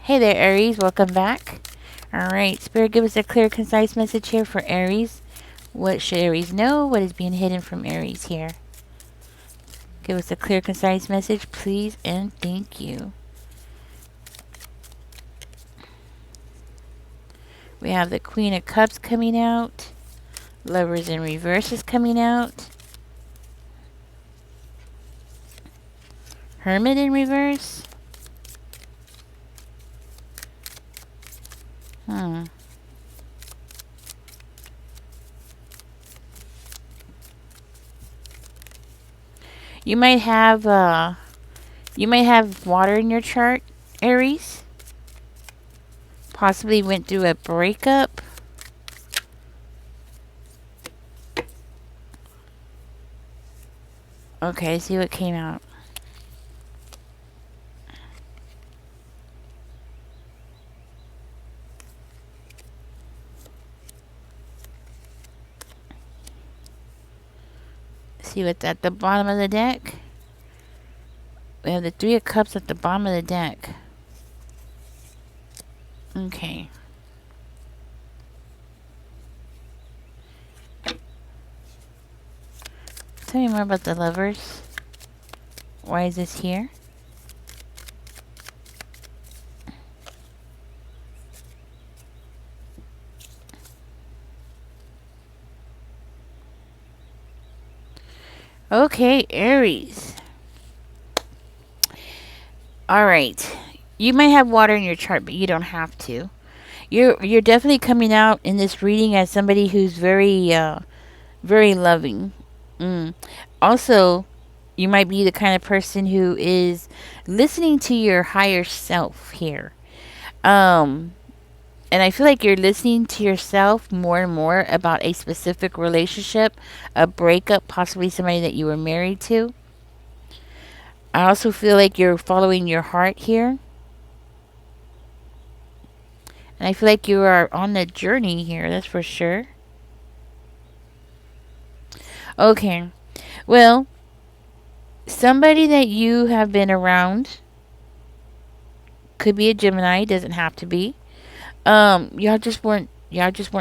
Hey there, Aries. Welcome back. All right, Spirit, give us a clear, concise message here for Aries. What should Aries know? What is being hidden from Aries here? Give us a clear, concise message, please, and thank you. We have the Queen of Cups coming out. Lovers in Reverse is coming out. Hermit in Reverse. Hmm. You might have water in your chart, Aries. Possibly went through a breakup. Okay, see what came out. See what's at the bottom of the deck. We have the Three of Cups at the bottom of the deck. Okay. Tell me more about the Lovers. Why is this here? Okay, Aries. Alright. You might have water in your chart, but you don't have to. You're definitely coming out in this reading as somebody who's very loving. Also, you might be the kind of person who is listening to your higher self here. And I feel like you're listening to yourself more and more about a specific relationship, a breakup, possibly somebody that you were married to. I also feel like you're following your heart here. And I feel like you are on the journey here, that's for sure. Okay. Well, somebody that you have been around could be a Gemini, doesn't have to be. Y'all just weren't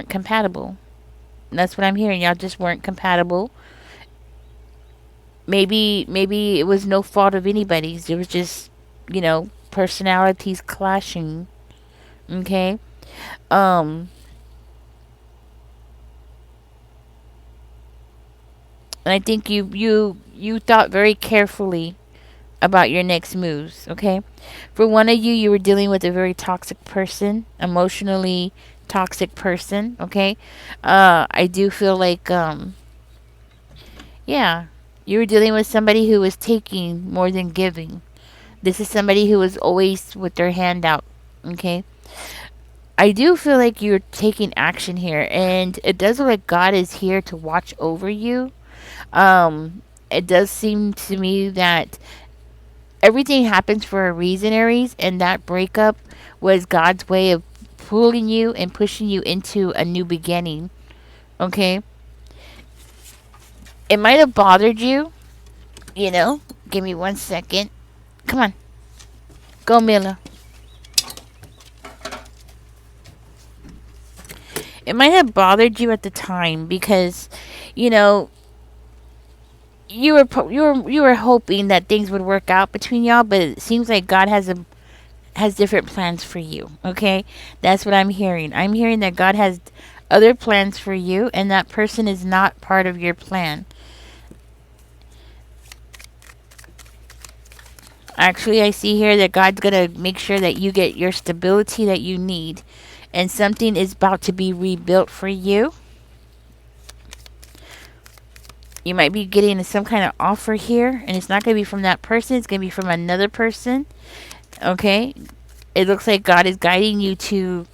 compatible. That's what I'm hearing. Y'all just weren't compatible. Maybe it was no fault of anybody's. It was just, personalities clashing. Okay? Um and I think you thought very carefully about your next moves, okay? For one of you were dealing with a very toxic person, emotionally toxic person, okay? I do feel like yeah, you were dealing with somebody who was taking more than giving. This is somebody who was always with their hand out, okay? I do feel like you're taking action here, and it does look like God is here to watch over you. It does seem to me that everything happens for a reason, Aries, and that breakup was God's way of pulling you and pushing you into a new beginning. Okay? It might have bothered you, you know? Give me 1 second. Come on. Go, Mila. It might have bothered you at the time because, you know, you were hoping that things would work out between y'all, but it seems like God has different plans for you. Okay, that's what I'm hearing. I'm hearing that God has other plans for you, and that person is not part of your plan. Actually, I see here that God's gonna make sure that you get your stability that you need, and something is about to be rebuilt for you. You might be getting some kind of offer here, and it's not going to be from that person, it's going to be from another person. Okay? It looks like God is guiding you to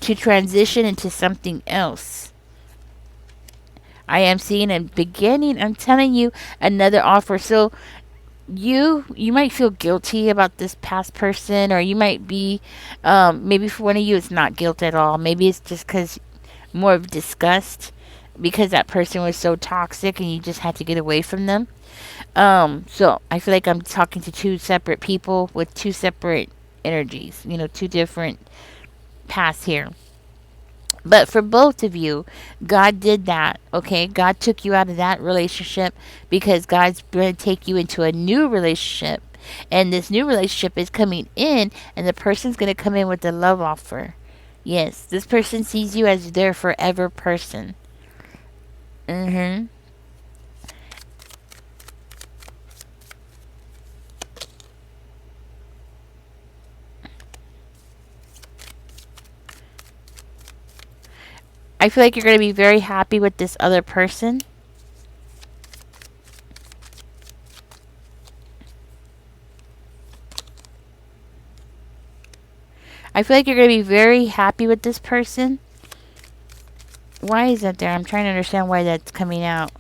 transition into something else. I am seeing a beginning. I'm telling you, another offer. So you might feel guilty about this past person, or you might be maybe for one of you it's not guilt at all. Maybe it's just because more of disgust because that person was so toxic and you just had to get away from them. So I feel like I'm talking to two separate people with two separate energies, two different paths here. But for both of you, God did that, okay? God took you out of that relationship because God's going to take you into a new relationship. And this new relationship is coming in, and the person's going to come in with a love offer. Yes, this person sees you as their forever person. Mm-hmm. I feel like you're going to be very happy with this other person. I feel like you're going to be very happy with this person. Why is that there? I'm trying to understand why that's coming out.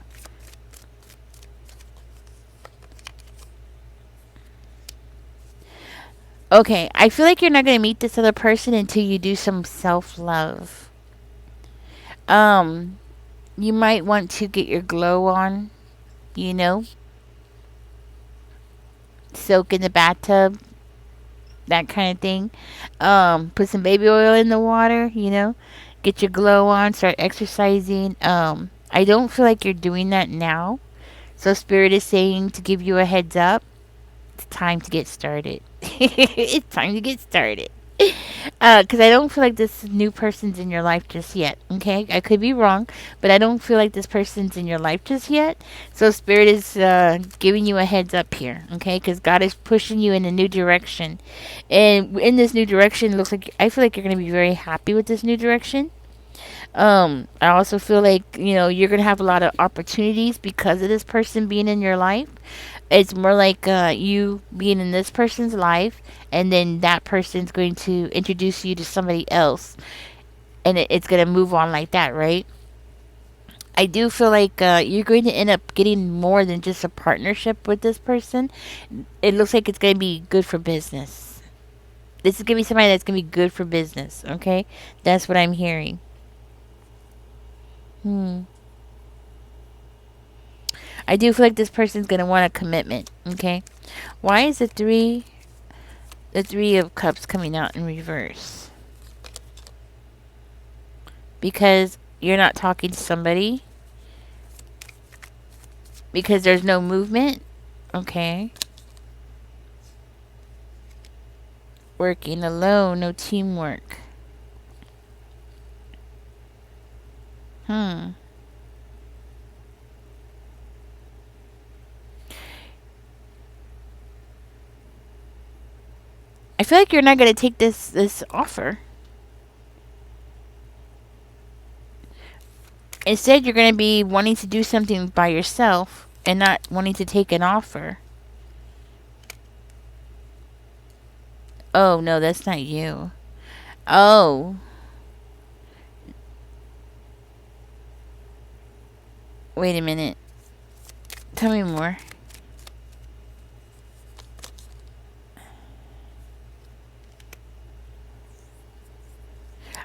Okay, I feel like you're not going to meet this other person until you do some self-love. Um, you might want to get your glow on, you know, soak in the bathtub, that kind of thing. Put some baby oil in the water, get your glow on, start exercising. I don't feel like you're doing that now. So Spirit is saying to give you a heads up. It's time to get started. It's time to get started. Because I don't feel like this new person's in your life just yet. Okay, I could be wrong, but I don't feel like this person's in your life just yet. So Spirit is giving you a heads up here. Okay, because God is pushing you in a new direction, and in this new direction, it looks like I feel like you're going to be very happy with this new direction. I also feel like you're gonna have a lot of opportunities because of this person being in your life. It's more like you being in this person's life, and then that person's going to introduce you to somebody else, and it's gonna move on like that, right? I do feel like you're going to end up getting more than just a partnership with this person. It looks like it's gonna be good for business. This is gonna be somebody that's gonna be good for business. Okay, that's what I'm hearing. Hmm. I do feel like this person's gonna want a commitment. Okay. Why is the three of cups coming out in reverse? Because you're not talking to somebody. Because there's no movement. Okay. Working alone, no teamwork. Hmm. I feel like you're not gonna take this offer. Instead, you're gonna be wanting to do something by yourself and not wanting to take an offer. Oh no, that's not you. Oh, wait a minute. Tell me more.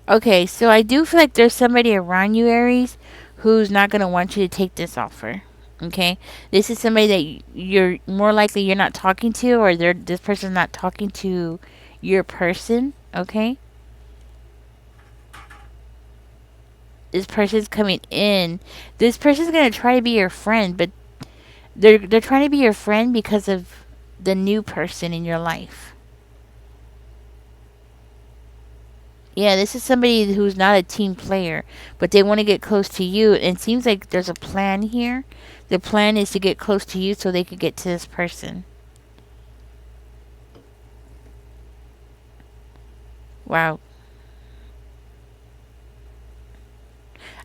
Okay, so I do feel like there's somebody around you, Aries, who's not going to want you to take this offer. Okay? This is somebody that you're more likely you're not talking to, or this person's not talking to your person. Okay? This person's coming in. This person's going to try to be your friend, but they're trying to be your friend because of the new person in your life. Yeah, this is somebody who's not a team player, but they want to get close to you. And it seems like there's a plan here. The plan is to get close to you so they could get to this person. Wow.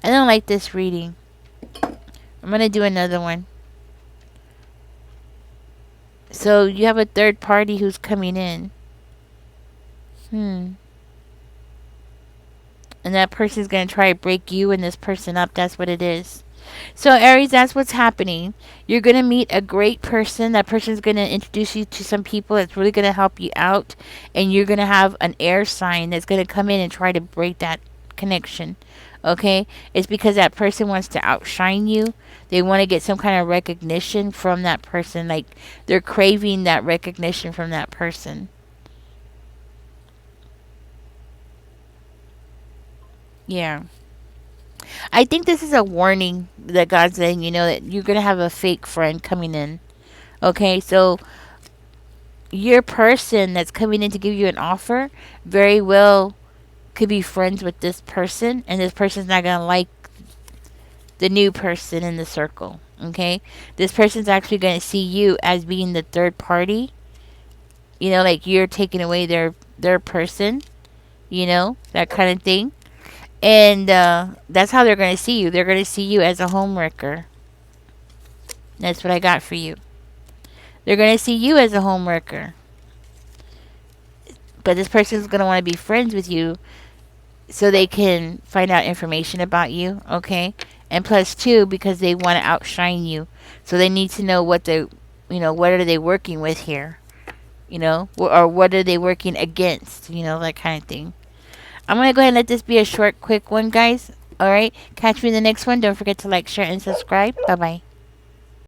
I don't like this reading. I'm going to do another one. So you have a third party who's coming in. Hmm. And that person's going to try to break you and this person up. That's what it is. So, Aries, that's what's happening. You're going to meet a great person. That person's going to introduce you to some people that's really going to help you out. And you're going to have an air sign that's going to come in and try to break that connection. Okay? It's because that person wants to outshine you. They want to get some kind of recognition from that person. Like, they're craving that recognition from that person. Yeah. I think this is a warning that God's letting you know that you're going to have a fake friend coming in. Okay, so your person that's coming in to give you an offer very well could be friends with this person, and this person's not going to like the new person in the circle. Okay, this person's actually going to see you as being the third party. You know, like you're taking away their person. You know, that kind of thing. And that's how they're going to see you. They're going to see you as a homewrecker. That's what I got for you. They're going to see you as a homewrecker. But this person's going to want to be friends with you so they can find out information about you, okay? And plus, two, because they want to outshine you. So they need to know what they, what are they working with here? Or what are they working against? That kind of thing. I'm going to go ahead and let this be a short, quick one, guys. All right? Catch me in the next one. Don't forget to like, share, and subscribe. Bye bye.